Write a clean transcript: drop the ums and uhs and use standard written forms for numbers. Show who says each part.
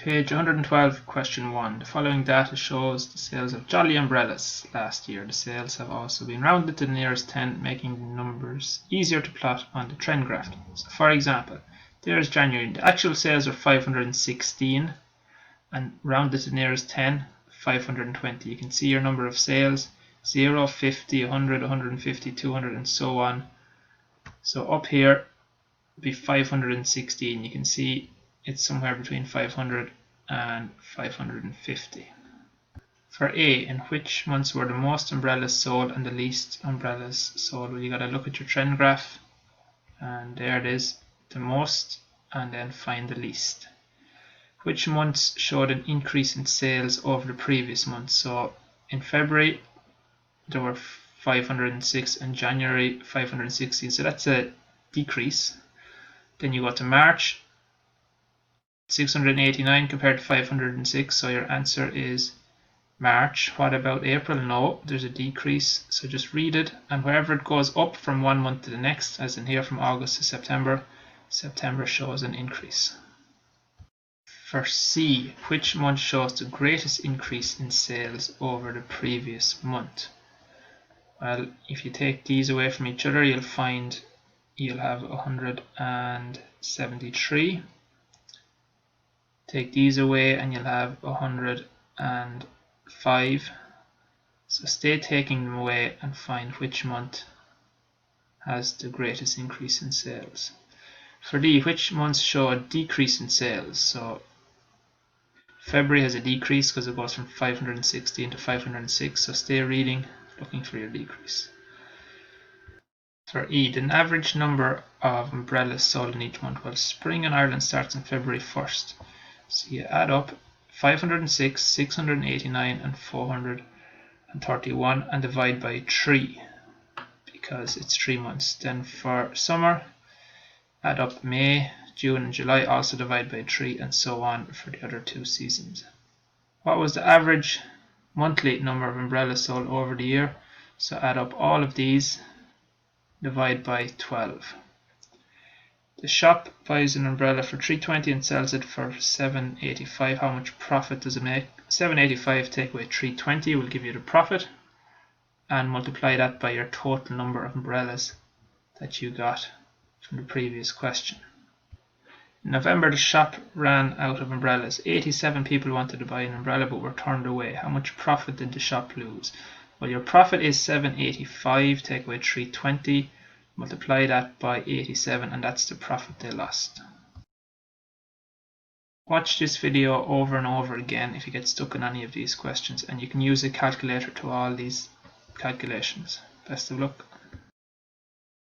Speaker 1: Page 112, question 1. The following data shows the sales of Jolly umbrellas last year. The sales have also been rounded to the nearest 10, making the numbers easier to plot on the trend graph. So for example, there is January. The actual sales are 516 and rounded to the nearest 10, 520. You can see your number of sales, 0, 50, 100, 150, 200 and so on. So up here would be 516. You can see it's somewhere between 500 and 550. For A, in which months were the most umbrellas sold and the least umbrellas sold? Well, you got to look at your trend graph, and there it is, the most, and then find the least. Which months showed an increase in sales over the previous month? So in February there were 506, and January 516, so that's a decrease. Then you go to March, 689 compared to 506, so your answer is March. What about April? No, there's a decrease, so just read it, and wherever it goes up from one month to the next, as in here from August to September, September shows an increase. For C, which month shows the greatest increase in sales over the previous month? Well, if you take these away from each other, you'll find you'll have 173. Take these away and you'll have 105. So stay taking them away and find which month has the greatest increase in sales. For D, which months show a decrease in sales? So February has a decrease because it goes from 516 to 506, so stay reading, looking for your decrease. For E, the average number of umbrellas sold in each month. Well, spring in Ireland starts on February 1st. So you add up 506, 689 and 431 and divide by 3 because it's 3 months. Then for summer, add up May, June and July, also divide by 3 and so on for the other 2 seasons. What was the average monthly number of umbrellas sold over the year? So add up all of these, divide by 12. The shop buys an umbrella for $3.20 and sells it for $7.85. How much profit does it make? $7.85 take away $3.20 will give you the profit, and multiply that by your total number of umbrellas that you got from the previous question. In November, the shop ran out of umbrellas. 87 people wanted to buy an umbrella but were turned away. How much profit did the shop lose? Well, your profit is $7.85, take away $3.20. Multiply that by 87 and that's the profit they lost. Watch this video over and over again if you get stuck on any of these questions, and you can use a calculator to all these calculations. Best of luck.